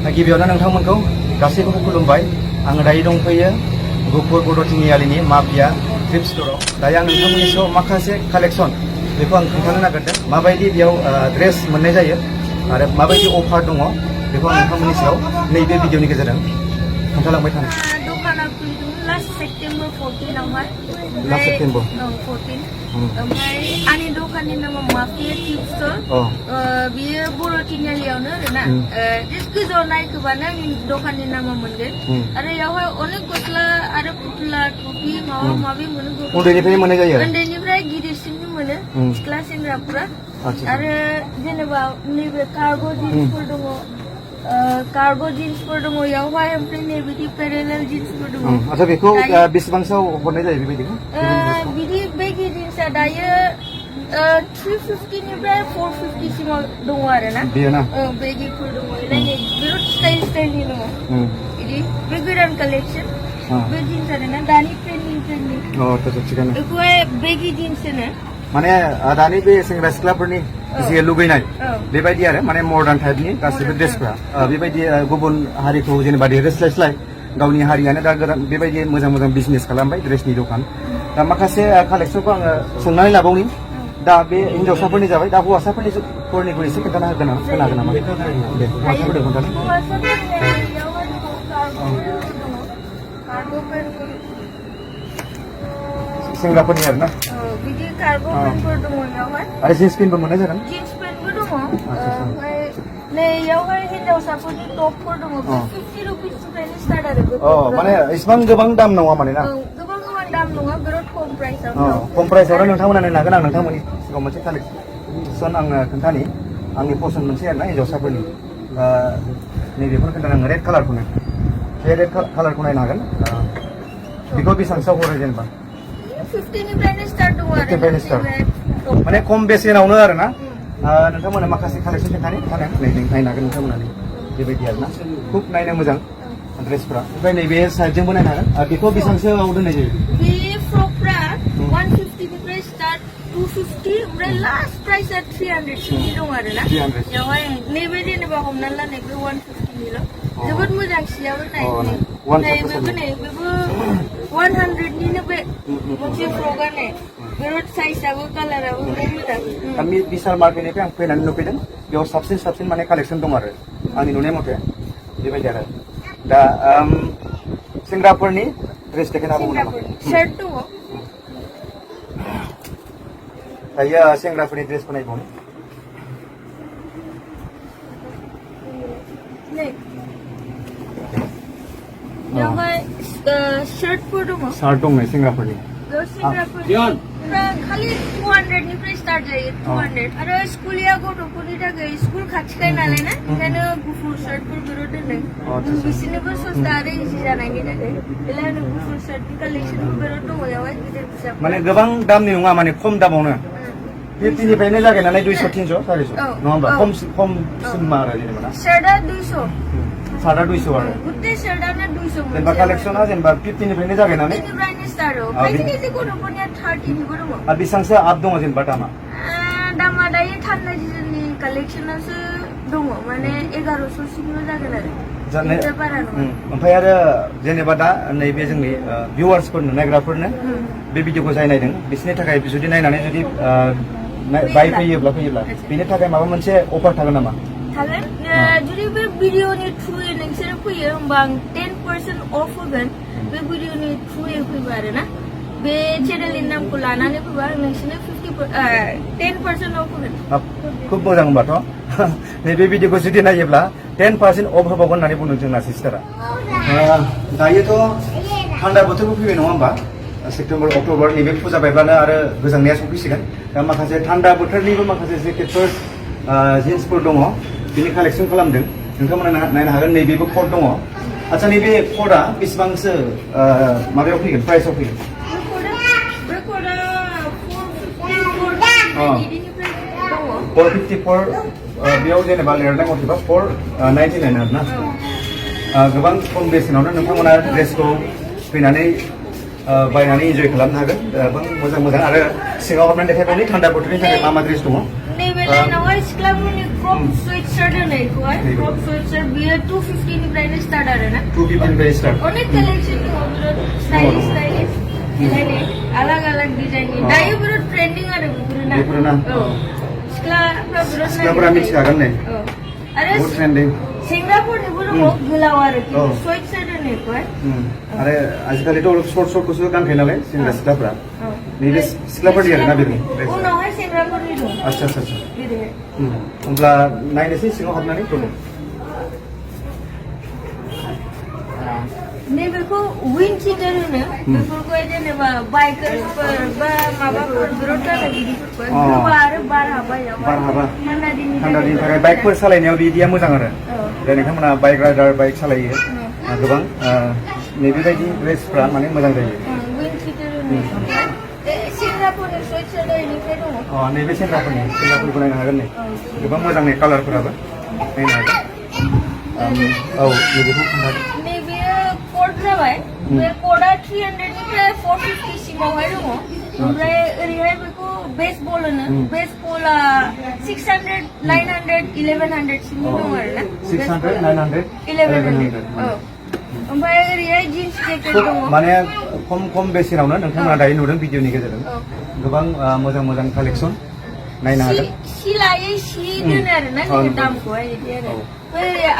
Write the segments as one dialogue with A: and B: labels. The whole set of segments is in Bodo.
A: गिबियावनो नोंथांमोनखौ गासैखौबो खुलुमबाय। आं दायो दंफैयो गुफुर बड' तिनिआलिनि माफिया थ्रिफ्ट स्ट'राव। दायो आं नोंथांमोननि सायाव माखासे कालेक्सन बेखौ आं खोन्थानो नागिरदों। माबायदि बेयाव ड्रेस मोननाय जायो आरो माबायदि अफार दङ बेखौ आं नोंथांमोननि सायाव नैबे भिडिअनि गेजेरजों खोन्थालांबाय थानो।
B: दखाना खुलिदों लास्ट सेप्टेम्बर 14 आवहाय।
A: लास्ट सेप्टेम्बर
B: 14 ओमफ्राय आंनि दखाननि नामा माफिया थ्रिफ्ट स्ट'र। बियो बर' तिनिआलियावनो आरोना। जास्ट गोजौआव नायखोबानो आंनि दखाननि नामा मोनगोन। आरो बेयावहाय अनेक गस्ला आरो फुथुला टुपि माबा माबि मोनो।
A: उन्दैनिफ्राय मोननाय जायो।
B: उन्दैनिफ्राय गिदिरसिमबो मोनो सिख्ला सेंग्राफोरा। आरो जेनेबा नैबे कार्गो जिन्सफोर दङ। कार्गो जिन्सफोर दङ बेयावहाय ओमफ्राय नैबिदि पेरेलेल जिन्सफोर दङ।
A: आচ্ছা बेखौ बेसेबांसोआव हरनाय जायो बेबायदिखौ?
B: बिदि बेगि जिन्सआ दायो 350 निफ्राय 450 सिमाव दङ आरोना।
A: बेयो ना?
B: बेगिफोर दङ। बिराद स्टाइलनि दङ। बिदि बे गोदान कालेक्सन। बे जिन्स आरोना दानि ट्रेन्डिं।
A: थिगानो।
B: बेखौहाय बेगि जिन्स होनो।
A: माने दानि बे सेंग्रा सिख्लाफोरनि जे लुबैनाय बेबायदि आरो माने मडार्न टाइपनि गासिबो ड्रेसफ्रा बेबायदि गुबुन हारिखौ जेनेबा देरस्लायस्लाय गावनि हारियानो दा गोदान बेबायदि मोजां मोजां बिजनेस खालामबाय ड्रेसनि दखान। दा माखासे कालेक्सनखौ आङो सोंनानै लाबावनि। दा बे हिन्जावसाफोरनि जाबाय, दा हौवासाफोरनिखौ एसे खोन्थानो हागोन नामा? दे हौवासाफोरखौ खोन्थानो। सेंग्राफोरनि आरो ना?
B: बिदि कार्गो पेन्टफोर दङ बेयावहाय।
A: आरो जिन्स पेन्टबो मोननाय जागोन?
B: जिन्स पेन्टबो दङ। ओमफ्राय नै बेयावहाय हिन्जावसाफोरनि टपफोर दङ। 50 रुपिसनिफ्रायनो स्टार्ट आरो।
A: माने इसिबां गोबां दाम नङा माने ना?
B: गोबां दाम नङा, बिराद खम प्राइसआव।
A: खम प्राइसआवनो नोंथांमोना नायनो हागोन। आं नोंथांमोननि सिगाङाव मोनसे कालेक्सन आङो खोन्थानि। आंनि पसन्द मोनसे आरोना हिन्जावसाफोरनि। नैबेखौनो खोन्थानो आङो रेड कालारखौनो। बे रेड कालारखौ नायनो हागोन। बेखौ बेसेबांसोआव हरो जेनेबा?
B: 50 निफ्रायनो स्टार्ट दङ आरो।
A: 50 निफ्रायनो स्टार्ट। माने खम बेसेनावनो आरो ना? नोंथांमोना माखासे कालेक्सन नायनो हागोन नोंथांमोना बेबायदि आरो ना। खुब नायनो मोजां ड्रेसफ्रा। ओमफ्राय नैबे साइडजोंबो नायनो हागोन। बेखौ बेसेबांसोआव दोननाय जायो?
B: बे फ्रकफ्रा 150 निफ्राय स्टार्ट 250 ओमफ्राय लास्ट प्राइसआ 300 सिमनि दं आरो ना। बेवहाय नैबे जेनेबा हमना ला नैबे 150 निल'। जोबोद मोजां सियाबो बेबो 100 निनो बे मोनसे फ्रकआ नै। बिराद साइजआबो कालाराबो बिराद मोजां।
A: बिशाल मार्केटनिफ्राय आं फैनानै नुफैदों। बेयाव साबसिन माने कालेक्सन दं आरो आंनि नुनाय मथे बेबायदि आरो। दा सेंग्राफोरनि ड्रेस देखायनो हाबावगोन नामा?
B: शार्ट दङ।
A: दायो सेंग्राफोरनि ड्रेसखौ नायबावनो।
B: बेवहाय शार्टफोर दङ।
A: शार्ट दं नै सेंग्राफोरनि।
B: खालि 200 निफ्राय स्टार्ट जायो। 200 आरो स्कुलिया गथ'फोरनि थाखाय स्कुल खाथिखाय नालाय ना, ओंखायनो गुफुर शार्टफोर बिराद दोनदों। बिसोरनोबो सस्ता आरो इजि जानायनि थाखाय बेलाय गुफुर शार्टनि कालेक्सन बिराद दङ बेवहाय गिदिर फिसा। माने
A: गोबां दामनि नङा, माने खम दामावनो 50 निफ्रायनो जागायनानै 200 300 400 नङा होमबा? खमसिम आरो जेनेबा ना।
B: शार्टआ 200।
A: शार्टआ 200 आरो।
B: गुटे शार्टआनो 200
A: जेनेबा कालेक्सना जेनेबा 50 निफ्रायनो जागायनानै
B: 50 निफ्रायनो स्टार्ट। खायसे गथ'फोरनिया 30 निबो दङ।
A: आरो बेसेबांसो आप दङ जेनेबा दामा?
B: दामा दायो थान्दा सिजननि कालेक्सनासो दङ, माने 1100 सिमल' जागोन आरो। ओमफ्राय
A: आरो जेनेबा दा नैबे जोंनि भिउवार्सफोरनो नायग्राफोरनो बे भिडिअखौ जाय नायदों बिसोरनि थाखाय जुदि नायनानै जुदि बाय फैयोब्ला बेनि थाखाय माबा मोनसे अफार थागोन नामा?
B: थागोन। जुदि बे भिडिअनि थ्रुयै नोंसोरो फैयो होमबा आं 10% अफ होगोन। बे भिडिअनि थ्रुयै फैबा आरो ना। बे चेनेलनि नामखौ लानानै फैबा नोंसोरनो 10% अफ होगोन।
A: खुब मोजां होनबाथ'। नैबे भिडिअखौ जुदि नायोब्ला 10% अफ होबावगोन होननानै बुंदों जोंना सिस्टारा। दायोथ' थान्दा बोथोरबो फैबाय नङा होमबा? सेप्तेम्बर अक्ट'बर नैबे फुजा बायब्लानो आरो गोजांनाया सफैसिगोन। दा माखासे थान्दा बोथोरनिबो माखासे जेकेटफोर जिन्सफोर दङ, बिनि कालेक्सन खालामदों। नोंथांमोना नायनो हागोन। नैबेबो कट दङ। आচ্ছা नैबे कटआ बेसेबांसो माबायाव फैगोन, प्राइसआव फैगोन?
B: बे कटआ
A: 454 बेयाव जेनेबा लिरनाय मथेबा 499 आरो ना। गोबां खम बेसेनावनो नोंथांमोना ड्रेसखौ फैनानै बायनानै इन्जय खालामनो हागोन। गोबां मोजां आरो सिङाव हाबनानै देखायबावनि थान्दा बोथोरनि थाखाय मा ड्रेस दङ।
B: नैबे लाइनावहाय सिख्लाफोरनि क्रप स्वेटशार्ट होनायखौहाय क्रप स्वेटशार्ट बियो 250 निफ्रायनो स्टार्ट आरो ना
A: 250 निफ्राय स्टार्ट
B: अनेक कालेक्शन दङ बिराद स्टाइलिश अलग डिजाइननि दायो बिराद ट्रेन्डिं आरो बेफोरो ना औ
A: सिख्लाफोरा मिथिखागोन नै
B: आरो
A: बहुत ट्रेन्डिं
B: सेंग्राफोरनिबो दङ गोलाव आरो स्वेटशार्ट होनायखौहाय
A: आरो आजिखालिथ' सर्टखौसो गानखायो नालाय सेंग्रा सिख्लाफोरा नैबे सिख्लाफोरनि आरोना बेनि
B: उनावहाय सेंग्राफोरनि दं
A: आच्छा होमब्ला नायनोसै सिङाव हाबनानै
B: नैबेखौ विन्ड चिटार होनो बेफोरखौहाय जेनेबा बाइकार्सफोर बा माबाफोर बिराद गानो बिदिफोरखौ गोबा आरो बार हाबायाव थान्दा दिननि
A: थाखाय बाइकफोर सालायनायाव बिदिया मोजां आरो नोंथांमोना बाइक राइडार बाइक सालायो गोबां नैबेबायदि ड्रेसफ्रा माने मोजां जायो
B: विन्ड चिटार होनो सेंग्राफोरनि स्वेटशार्ट बेनिफ्राय दङ
A: नैबे सेंग्राफोरखौ नायनो हागोन नै गोबां मोजां नै कालारफोराबो नायनो हागोन औ नैबेखौ खोन्थादो
B: कोड जाबाय बे कोडा 300 निफ्राय 450 सिमावहाय दङ ओमफ्राय ओरैहाय बेखौ बेसबल होनो बेसबला 600 900 1100 सिमनि दङ आरोना
A: 600 900
B: 1100 औ ओमफ्राय ओरैहाय जिन्स जेकेट दङ
A: माने खम बेसेनावनो नोंथांमोना दायो नुदों भिडिअनि गेजेरजों गोबां मोजां कालेक्सन नायनो हागोन
B: सि लायै सि दोनो आरोना जोङो दामखौहाय बिदि आरो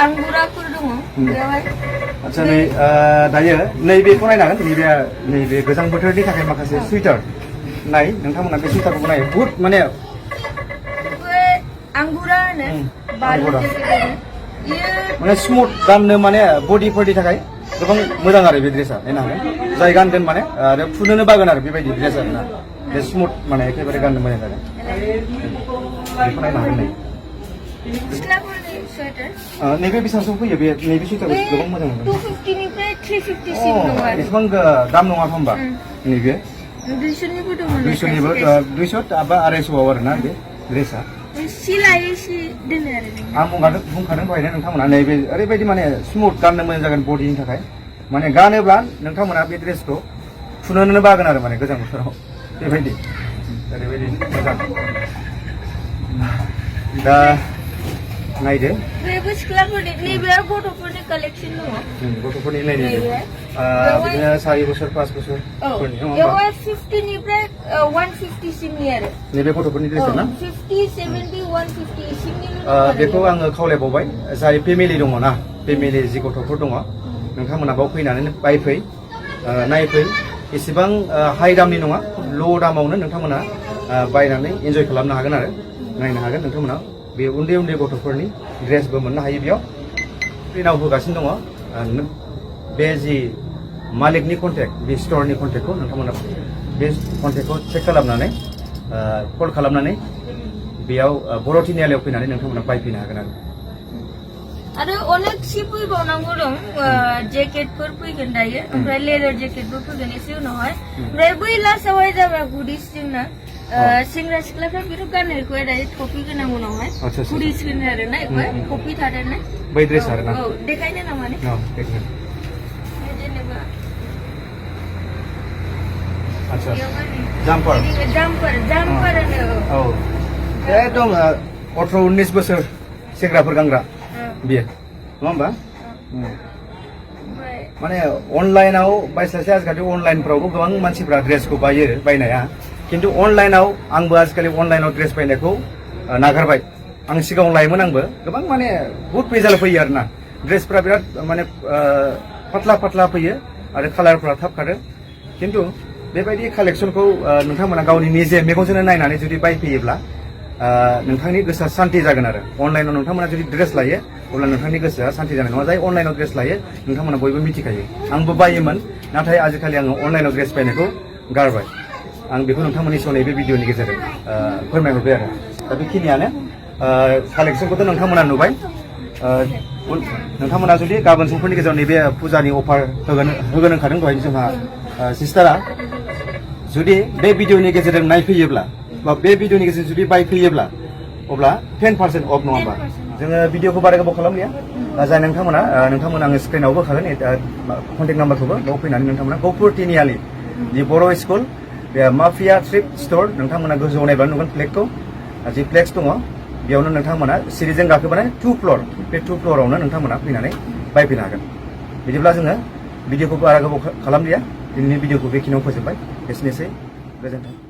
B: आंगुराफोर दङ बेयावहाय
A: आच्छा नै दायो नैबेखौ नायनो हागोन नैबे गोजां बोथोरनि थाखाय माखासे सुइटार नाय नोंथांमोना बे सुइटारखौ नाय बुहुत माने
B: आंगुरा होनो बालु
A: माने स्मुथ गाननो माने बडिफोरनि थाखाय गोबां मोजां आरो बे ड्रेसा नायनो हागोन जाय गानगोन माने आरो फुनोनो बागोन आरो बेबायदि ड्रेस आरोना बे स्मुथ माने एखेबारे गाननो मोजां जागोन बेखौ नायनो हागोन नै नैबे बेसेबांसो फैयो बे नैबे सुइटार गोबां मोजां मोनो
B: 250 निफ्राय 350 सिम दङ आरो
A: एसेबां दाम नङा होमबा नैबे
B: 200 निबो दङ
A: 200 बा 250 आरोना बे ड्रेसा
B: सि लायै सि दोनो आरो
A: आं बुंखादों दहायनो नोंथांमोना नैबे ओरैबायदि माने स्मुथ गाननो मोजां जागोन बडिनि थाखाय माने गानोब्ला नोंथांमोना बे ड्रेसखौ फुनोनो बागोन आरो माने गोजां बोथोराव बेबायदि ओरैबायदि मोजां दा नायदो
B: बेबो सिख्लाफोरनि नैबे गथ'फोरनि कालेक्सन दङ
A: गथ'फोरनि नायदो बिदिनो 4 बोसोर 5 बोसोर
B: बेवहाय 50 निफ्राय 150 सिमनि आरो
A: नैबे गथ'फोरनि ड्रेस ना
B: 50 70 150 सिमनि
A: बेखौ आङो खावलायबावबाय जाय फेमिलि दङ ना फेमिलि जि गथ'फोर दङ नोंथांमोना बाव फैनानै बायफै नायफै एसेबां हाइ दामनि नङा ल' दामावनो नोंथांमोना बायनानै एन्जय खालामनो हागोन आरो नायनो हागोन नोंथांमोना बे उन्दै गथ'फोरनि ड्रेसबो मोननो हायो बेयाव स्क्रिनाव होगासिनो दङ बे जि मालिकनि कन्टेक्ट बे स्ट'रनि कन्टेक्टखौ नोंथांमोना बे कन्टेक्टखौ चेक खालामनानै कल खालामनानै बेयाव बर' तिनिआलियाव फैनानै नोंथांमोना बायफैनो हागोन
B: आरो अनेक सि फैबावनांगौ दं जेकेटफोर फैगोन दायो ओमफ्राय लेदार जेकेटबो फैगोन एसे उनावहाय ओमफ्राय बै लास्टआवहाय जाबाय हुडिस जोंना सेंग्रा सिख्लाफ्रा बिराद गाननायखौहाय दायो टपि गोनां उनावहाय हुडिस होनो आरोना बेखौहाय टपि थादेरनाय
A: बै ड्रेस आरोना
B: औ देखायनो ना माने जेनेबा
A: आच्छा जाम्पार
B: होनो
A: औ एकदम 18-19 बोसोर सेंग्राफोर गानग्रा बियो नङा होमबा माने अनलाइनाव बायसासे आजिखालि अनलाइनफ्रावबो गोबां मानसिफ्रा ड्रेसखौ बायो बायनाया खिन्थु अनलाइनाव आंबो आजिखालि अनलाइनाव ड्रेस बायनायखौ नागारबाय आं सिगाङाव लायोमोन आंबो गोबां माने बुहुत भेजाल फैयो आरोना ड्रेसफ्रा बिराद माने पातला फैयो आरो कालारफ्रा थाब खारो खिन्थु बेबायदि कालेक्सनखौ नोंथांमोना गावनि निजे मेगनजोंनो नायनानै जुदि बायफैयोब्ला नोंथांनि गोसोआ सान्ति जागोन आरो अनलाइनाव नोंथांमोना जुदि ड्रेस लायो अब्ला नोंथांनि गोसोआ सान्ति जानाय नङा जाय अनलाइनाव ड्रेस लायो नोंथांमोना बयबो मिथिखायो आंबो बायोमोन नाथाय आजिखालि आङो अनलाइनाव ड्रेस बायनायखौ गारबाय आं बेखौ नोंथांमोननि सिगाङाव नैबे भिडिअनि गेजेरजों फोरमायहरबाय आरो दा बेखिनियानो कालेक्सनखौथ' नोंथांमोना नुबाय नोंथांमोना जुदि गाबोन समफोरनि गेजेराव नैबे फुजानि अफार होगोन होनखादों दहाय जोंहा सिस्टारा जुदि बे भिडिअनि गेजेरजों नायफैयोब्ला बा बे भिडिअनि गेजेरजों जुदि बायफैयोब्ला अब्ला 10% अफ नङा होमबा जोङो भिडिअखौ बारा गोबाव खालामलिया जाय नोंथांमोना आङो स्क्रिनावबो होखागोन कन्टेक्ट नाम्बारखौबो बाव फैनानै नोंथांमोना गहपुर तिनिआलि जि बर' स्कुल बे माफिया थ्रिफ्ट स्ट'र नोंथांमोना गोजौआव नायब्लानो नुगोन फ्लेगखौ जि फ्लेक्स दङ बेयावनो नोंथांमोना सिरिजों गाखोबानो 2 फ्ल'र बे 2 फ्ल'रावनो नोंथांमोना फैनानै बायफैनो हागोन बिदिब्ला जोङो भिडिअखौ बारा गोबाव खालामलिया दिनैनि भिडिअखौ बेखिनियाव फोजोबबाय एसेनोसै गोजोन्थों